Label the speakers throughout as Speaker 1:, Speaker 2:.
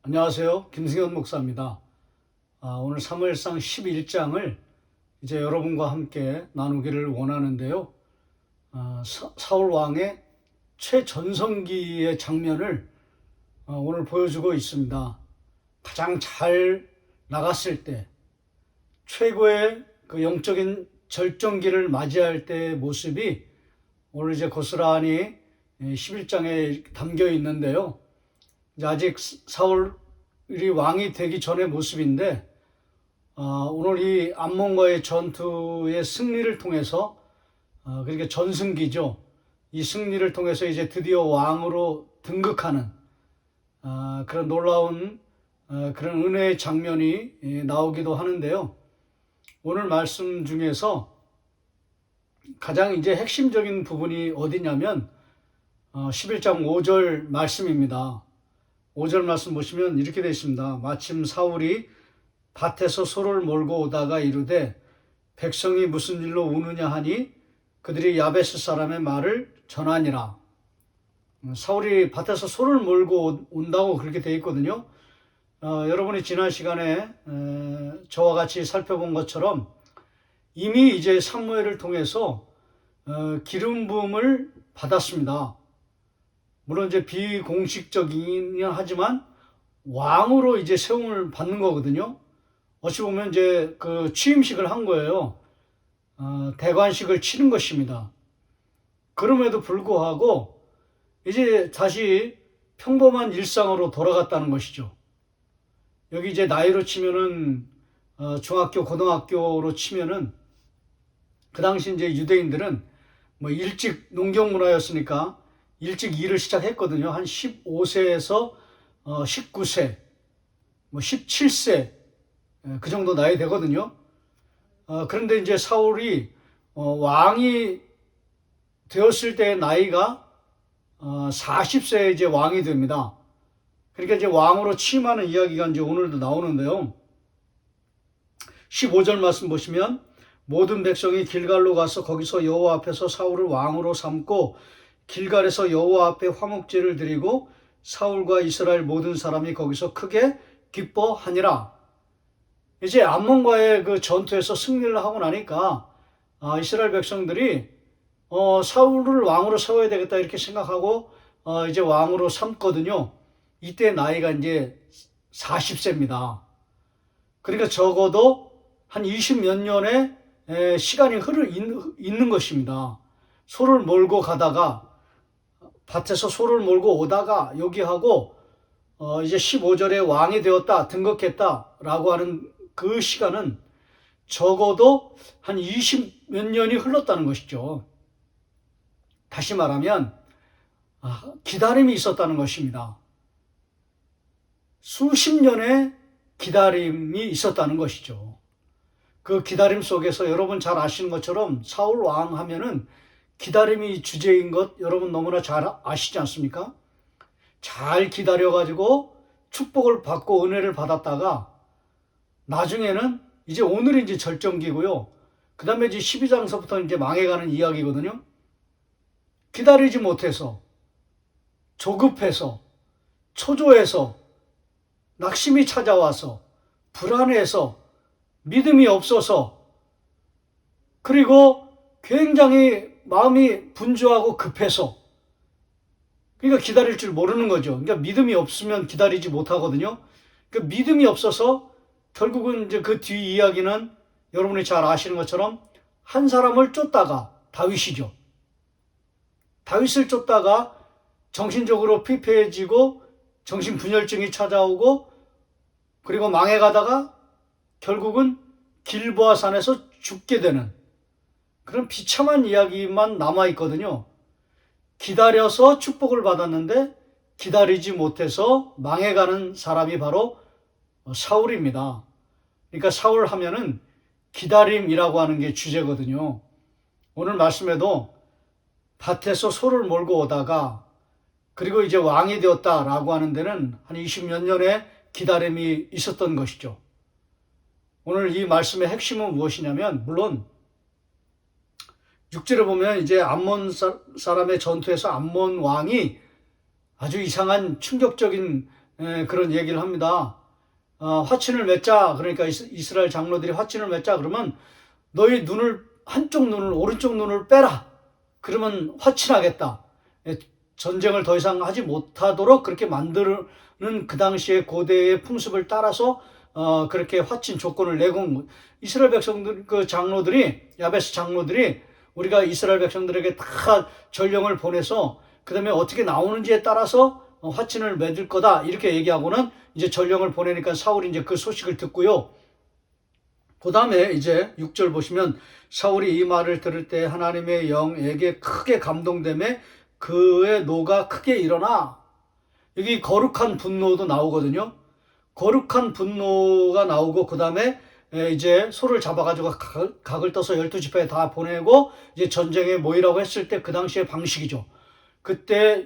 Speaker 1: 안녕하세요. 김승현 목사입니다. 오늘 사무엘상 11장을 이제 여러분과 함께 나누기를 원하는데요. 사울 왕의 최전성기의 장면을 오늘 보여주고 있습니다. 가장 잘 나갔을 때, 최고의 그 영적인 절정기를 맞이할 때의 모습이 오늘 이제 고스란히 11장에 담겨 있는데요. 아직 사울이 왕이 되기 전의 모습인데, 오늘 이 암몬과의 전투의 승리를 통해서, 그러니까 전승기죠. 이 승리를 통해서 이제 드디어 왕으로 등극하는 그런 놀라운 그런 은혜의 장면이 나오기도 하는데요. 오늘 말씀 중에서 가장 이제 핵심적인 부분이 어디냐면 11장 5절 말씀입니다. 5절 말씀 보시면 이렇게 되어 있습니다. 마침 사울이 밭에서 소를 몰고 오다가 이르되 백성이 무슨 일로 우느냐 하니 그들이 야베스 사람의 말을 전하니라. 사울이 밭에서 소를 몰고 온다고 그렇게 되어 있거든요. 여러분이 지난 시간에 저와 같이 살펴본 것처럼 이미 이제 사무엘을 통해서 기름 부음을 받았습니다. 물론 이제 비공식적이긴 하지만 왕으로 이제 세움을 받는 거거든요. 어찌 보면 이제 그 취임식을 한 거예요. 대관식을 치른 것입니다. 그럼에도 불구하고 이제 다시 평범한 일상으로 돌아갔다는 것이죠. 여기 이제 나이로 치면은 중학교, 고등학교로 치면은 그 당시 이제 유대인들은 뭐 일찍 농경 문화였으니까 일찍 일을 시작했거든요. 한 15세에서 19세, 뭐 17세 그 정도 나이 되거든요. 그런데 이제 사울이 왕이 되었을 때의 나이가 40세에 이제 왕이 됩니다. 그러니까 이제 왕으로 취임하는 이야기가 이제 오늘도 나오는데요. 15절 말씀 보시면 모든 백성이 길갈로 가서 거기서 여호와 앞에서 사울을 왕으로 삼고 길갈에서 여호와 앞에 화목제를 드리고 사울과 이스라엘 모든 사람이 거기서 크게 기뻐하니라. 이제 암몬과의 그 전투에서 승리를 하고 나니까 이스라엘 백성들이 사울을 왕으로 세워야 되겠다 이렇게 생각하고 이제 왕으로 삼거든요. 이때 나이가 이제 40세입니다. 그러니까 적어도 한 20몇 년의 시간이 있는 것입니다. 소를 몰고 가다가 밭에서 소를 몰고 오다가 여기 하고 이제 15절에 왕이 되었다, 등극했다라고 하는 그 시간은 적어도 한 20몇 년이 흘렀다는 것이죠. 다시 말하면 기다림이 있었다는 것입니다. 수십 년의 기다림이 있었다는 것이죠. 그 기다림 속에서 여러분 잘 아시는 것처럼 사울 왕 하면은 기다림이 주제인 것 여러분 너무나 잘 아시지 않습니까? 잘 기다려가지고 축복을 받고 은혜를 받았다가 나중에는 이제 오늘이 이제 절정기고요. 그 다음에 이제 12장서부터 이제 망해가는 이야기거든요. 기다리지 못해서, 조급해서, 초조해서, 낙심이 찾아와서, 불안해서, 믿음이 없어서, 그리고 굉장히 마음이 분주하고 급해서, 그러니까 기다릴 줄 모르는 거죠. 그러니까 믿음이 없으면 기다리지 못하거든요. 그러니까 믿음이 없어서 결국은 이제 그 뒤 이야기는 여러분이 잘 아시는 것처럼 한 사람을 쫓다가 다윗이죠. 다윗을 쫓다가 정신적으로 피폐해지고 정신분열증이 찾아오고 그리고 망해가다가 결국은 길보아 산에서 죽게 되는 그런 비참한 이야기만 남아있거든요. 기다려서 축복을 받았는데 기다리지 못해서 망해가는 사람이 바로 사울입니다. 그러니까 사울 하면은 기다림이라고 하는 게 주제거든요. 오늘 말씀에도 밭에서 소를 몰고 오다가 그리고 이제 왕이 되었다라고 하는 데는 한 20몇 년의 기다림이 있었던 것이죠. 오늘 이 말씀의 핵심은 무엇이냐면 물론 6절에 보면 이제 암몬 사람의 전투에서 암몬 왕이 아주 이상한 충격적인 그런 얘기를 합니다. 화친을 맺자. 그러니까 이스라엘 장로들이 화친을 맺자. 그러면 너희 한쪽 눈을, 오른쪽 눈을 빼라. 그러면 화친하겠다. 전쟁을 더 이상 하지 못하도록 그렇게 만드는 그 당시의 고대의 풍습을 따라서 그렇게 화친 조건을 내건 이스라엘 백성들, 그 장로들이, 야베스 장로들이 우리가 이스라엘 백성들에게 다 전령을 보내서 그 다음에 어떻게 나오는지에 따라서 화친을 맺을 거다. 이렇게 얘기하고는 이제 전령을 보내니까 사울이 이제 그 소식을 듣고요. 그 다음에 이제 6절 보시면 사울이 이 말을 들을 때 하나님의 영에게 크게 감동되매 그의 노가 크게 일어나. 여기 거룩한 분노도 나오거든요. 거룩한 분노가 나오고 그 다음에 이제 소를 잡아가지고 각을 떠서 12지파에 다 보내고 이제 전쟁에 모이라고 했을 때 그 당시의 방식이죠. 그때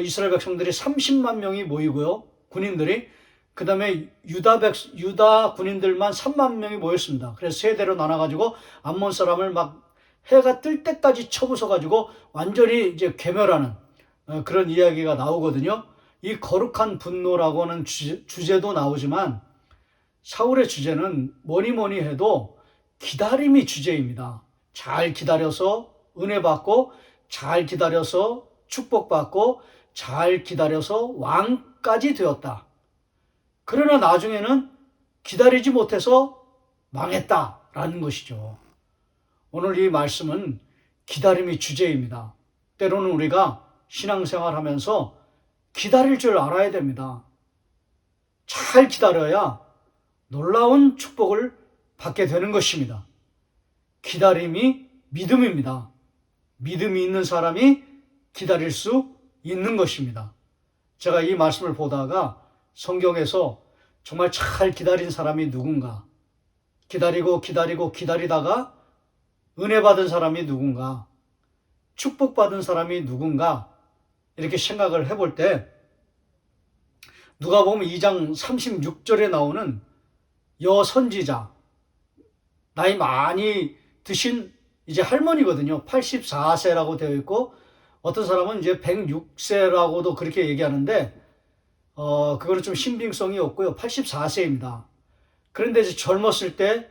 Speaker 1: 이스라엘 백성들이 30만 명이 모이고요. 군인들이. 그 다음에 유다 군인들만 3만 명이 모였습니다. 그래서 세 대로 나눠가지고 암몬 사람을 막 해가 뜰 때까지 쳐부숴가지고 완전히 이제 괴멸하는 그런 이야기가 나오거든요. 이 거룩한 분노라고 하는 주제도 나오지만 사울의 주제는 뭐니 해도 기다림이 주제입니다. 잘 기다려서 은혜 받고 잘 기다려서 축복받고 잘 기다려서 왕까지 되었다. 그러나 나중에는 기다리지 못해서 망했다라는 것이죠. 오늘 이 말씀은 기다림이 주제입니다. 때로는 우리가 신앙생활 하면서 기다릴 줄 알아야 됩니다. 잘 기다려야 놀라운 축복을 받게 되는 것입니다. 기다림이 믿음입니다. 믿음이 있는 사람이 기다릴 수 있는 것입니다. 제가 이 말씀을 보다가 성경에서 정말 잘 기다린 사람이 누군가, 기다리다가 은혜 받은 사람이 누군가, 축복받은 사람이 누군가 이렇게 생각을 해볼 때 누가복음 2장 36절에 나오는 여선지자, 나이 많이 드신 이제 할머니거든요. 84세라고 되어 있고 어떤 사람은 이제 106세라고도 그렇게 얘기하는데 그거는 좀 신빙성이 없고요. 84세입니다. 그런데 이제 젊었을 때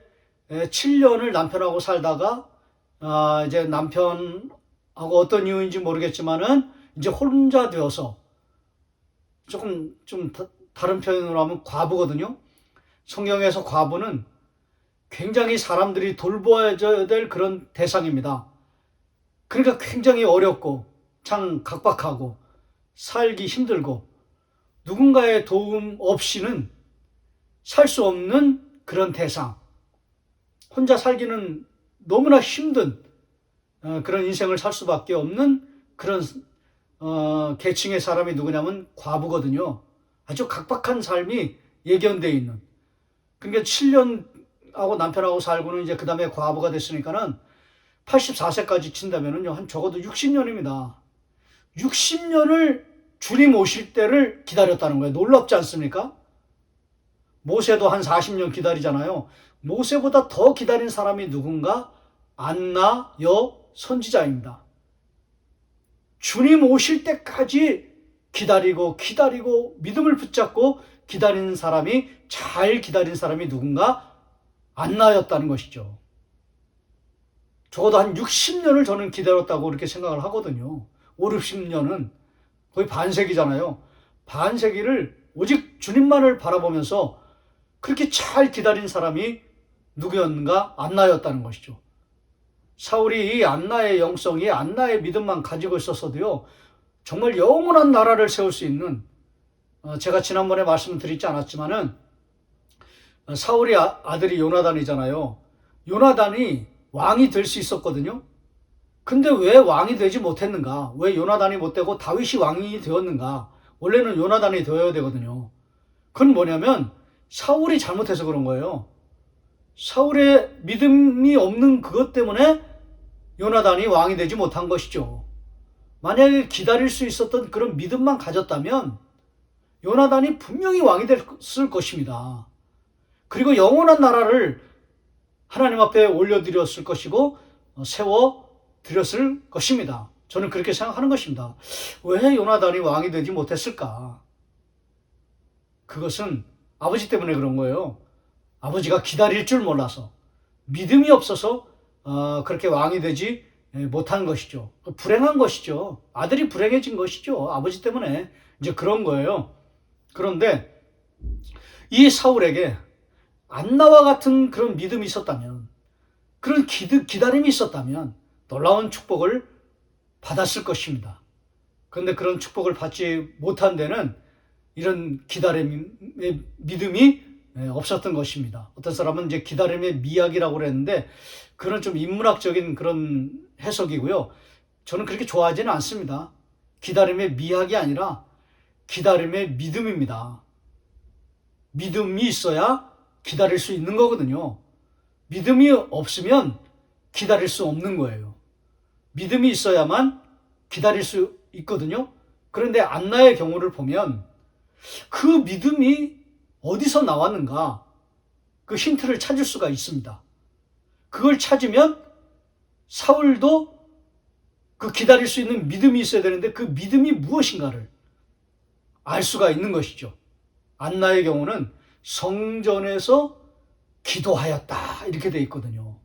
Speaker 1: 7년을 남편하고 살다가 이제 남편하고 어떤 이유인지 모르겠지만은 이제 혼자 되어서 조금 좀 다른 표현으로 하면 과부거든요. 성경에서 과부는 굉장히 사람들이 돌보아야 될 그런 대상입니다. 그러니까 굉장히 어렵고 참 각박하고 살기 힘들고 누군가의 도움 없이는 살 수 없는 그런 대상. 혼자 살기는 너무나 힘든 그런 인생을 살 수밖에 없는 그런 계층의 사람이 누구냐면 과부거든요. 아주 각박한 삶이 예견되어 있는. 그러니까 7년하고 남편하고 살고는 이제 그 다음에 과부가 됐으니까는 84세까지 친다면은요, 한 적어도 60년입니다. 60년을 주님 오실 때를 기다렸다는 거예요. 놀랍지 않습니까? 모세도 한 40년 기다리잖아요. 모세보다 더 기다린 사람이 누군가? 안나 여 선지자입니다. 주님 오실 때까지 기다리고 믿음을 붙잡고 기다리는 사람이, 잘 기다린 사람이 누군가? 안나였다는 것이죠. 적어도 한 60년을 저는 기다렸다고 그렇게 생각을 하거든요. 5, 60년은 거의 반세기잖아요. 반세기를 오직 주님만을 바라보면서 그렇게 잘 기다린 사람이 누구였는가? 안나였다는 것이죠. 사울이 이 안나의 영성이, 안나의 믿음만 가지고 있었어도요, 정말 영원한 나라를 세울 수 있는, 제가 지난번에 말씀드리지 않았지만은 사울의 아들이 요나단이잖아요. 요나단이 왕이 될 수 있었거든요. 근데 왜 왕이 되지 못했는가? 왜 요나단이 못 되고 다윗이 왕이 되었는가? 원래는 요나단이 되어야 되거든요. 그건 뭐냐면 사울이 잘못해서 그런 거예요. 사울의 믿음이 없는 그것 때문에 요나단이 왕이 되지 못한 것이죠. 만약에 기다릴 수 있었던 그런 믿음만 가졌다면 요나단이 분명히 왕이 됐을 것입니다. 그리고 영원한 나라를 하나님 앞에 올려드렸을 것이고 세워드렸을 것입니다. 저는 그렇게 생각하는 것입니다. 왜 요나단이 왕이 되지 못했을까? 그것은 아버지 때문에 그런 거예요. 아버지가 기다릴 줄 몰라서, 믿음이 없어서 그렇게 왕이 되지 못한 것이죠. 불행한 것이죠. 아들이 불행해진 것이죠. 아버지 때문에 이제 그런 거예요. 그런데 이 사울에게 안나와 같은 그런 믿음이 있었다면, 그런 기다림이 있었다면 놀라운 축복을 받았을 것입니다. 그런데 그런 축복을 받지 못한 데는 이런 기다림의 믿음이 없었던 것입니다. 어떤 사람은 이제 기다림의 미학이라고 그랬는데, 그런 좀 인문학적인 그런 해석이고요. 저는 그렇게 좋아하지는 않습니다. 기다림의 미학이 아니라 기다림의 믿음입니다. 믿음이 있어야 기다릴 수 있는 거거든요. 믿음이 없으면 기다릴 수 없는 거예요. 믿음이 있어야만 기다릴 수 있거든요. 그런데 안나의 경우를 보면 그 믿음이 어디서 나왔는가, 그 힌트를 찾을 수가 있습니다. 그걸 찾으면 사울도 그 기다릴 수 있는 믿음이 있어야 되는데 그 믿음이 무엇인가를 알 수가 있는 것이죠. 안나의 경우는 성전에서 기도하였다 이렇게 돼 있거든요.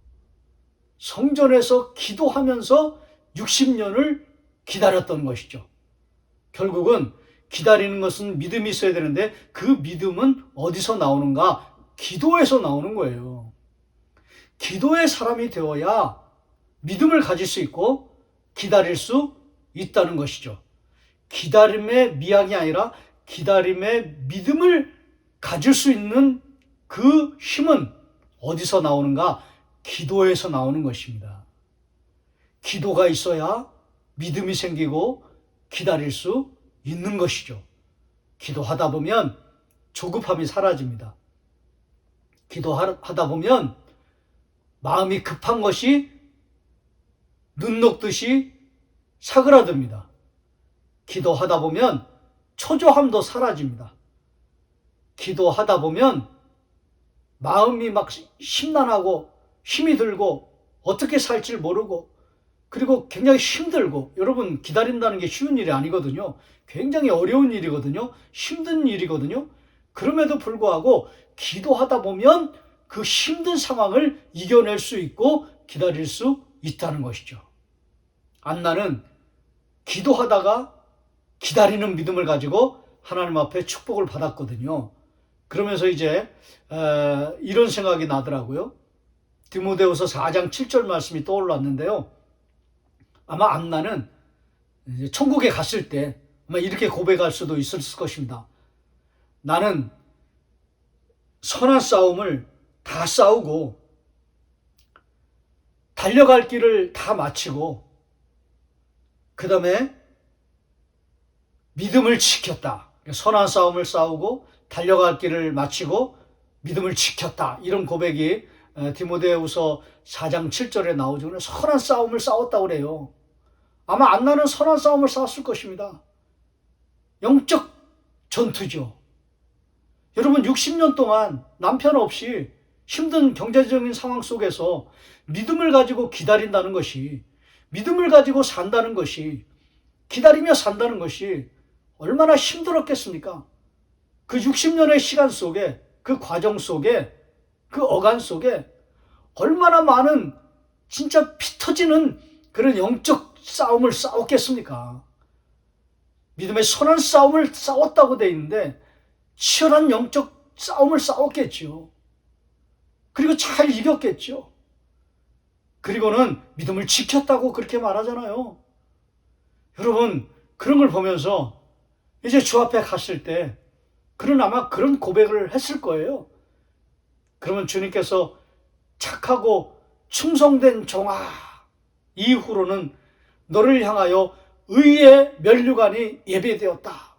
Speaker 1: 성전에서 기도하면서 60년을 기다렸던 것이죠. 결국은 기다리는 것은 믿음이 있어야 되는데 그 믿음은 어디서 나오는가? 기도에서 나오는 거예요. 기도의 사람이 되어야 믿음을 가질 수 있고 기다릴 수 있다는 것이죠. 기다림의 미학이 아니라 기다림의 믿음을 가질 수 있는 그 힘은 어디서 나오는가? 기도에서 나오는 것입니다. 기도가 있어야 믿음이 생기고 기다릴 수 있는 것이죠. 기도하다 보면 조급함이 사라집니다. 기도하다 보면 마음이 급한 것이 눈 녹듯이 사그라듭니다. 기도하다 보면 초조함도 사라집니다. 기도하다 보면 마음이 막 심란하고 힘이 들고 어떻게 살지 모르고, 그리고 굉장히 힘들고, 여러분 기다린다는 게 쉬운 일이 아니거든요. 굉장히 어려운 일이거든요. 힘든 일이거든요. 그럼에도 불구하고 기도하다 보면 그 힘든 상황을 이겨낼 수 있고 기다릴 수 있다는 것이죠. 안나는 기도하다가 기다리는 믿음을 가지고 하나님 앞에 축복을 받았거든요. 그러면서 이제 이런 생각이 나더라고요. 디모데후서 4장 7절 말씀이 떠올랐는데요. 아마 안나는 이제 천국에 갔을 때 아마 이렇게 고백할 수도 있을 것입니다. 나는 선한 싸움을 다 싸우고 달려갈 길을 다 마치고 그 다음에 믿음을 지켰다. 선한 싸움을 싸우고 달려갈 길을 마치고 믿음을 지켰다. 이런 고백이 디모데후서 4장 7절에 나오죠. 선한 싸움을 싸웠다고 그래요. 아마 안나는 선한 싸움을 싸웠을 것입니다. 영적 전투죠. 여러분 60년 동안 남편 없이 힘든 경제적인 상황 속에서 믿음을 가지고 기다린다는 것이, 믿음을 가지고 산다는 것이, 기다리며 산다는 것이 얼마나 힘들었겠습니까? 그 60년의 시간 속에, 그 과정 속에, 그 어간 속에 얼마나 많은 진짜 피 터지는 그런 영적 싸움을 싸웠겠습니까? 믿음의 선한 싸움을 싸웠다고 돼 있는데 치열한 영적 싸움을 싸웠겠죠. 그리고 잘 이겼겠죠. 그리고는 믿음을 지켰다고 그렇게 말하잖아요. 여러분 그런 걸 보면서 이제 주 앞에 갔을 때 그는 아마 그런 고백을 했을 거예요. 그러면 주님께서 착하고 충성된 종아, 이후로는 너를 향하여 의의 면류관이 예배되었다.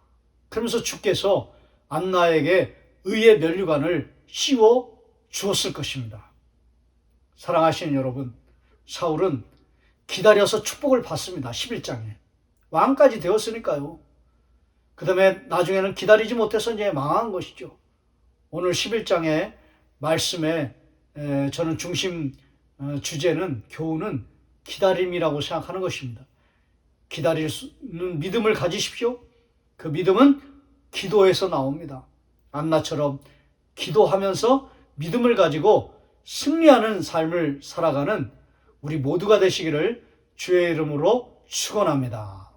Speaker 1: 그러면서 주께서 안나에게 의의 면류관을 씌워 주었을 것입니다. 사랑하시는 여러분, 사울은 기다려서 축복을 받습니다. 11장에. 왕까지 되었으니까요. 그 다음에 나중에는 기다리지 못해서 이제 망한 것이죠. 오늘 11장의 말씀에 저는 중심 주제는, 교훈은 기다림이라고 생각하는 것입니다. 기다리는 믿음을 가지십시오. 그 믿음은 기도에서 나옵니다. 안나처럼 기도하면서 믿음을 가지고 승리하는 삶을 살아가는 우리 모두가 되시기를 주의 이름으로 축원합니다.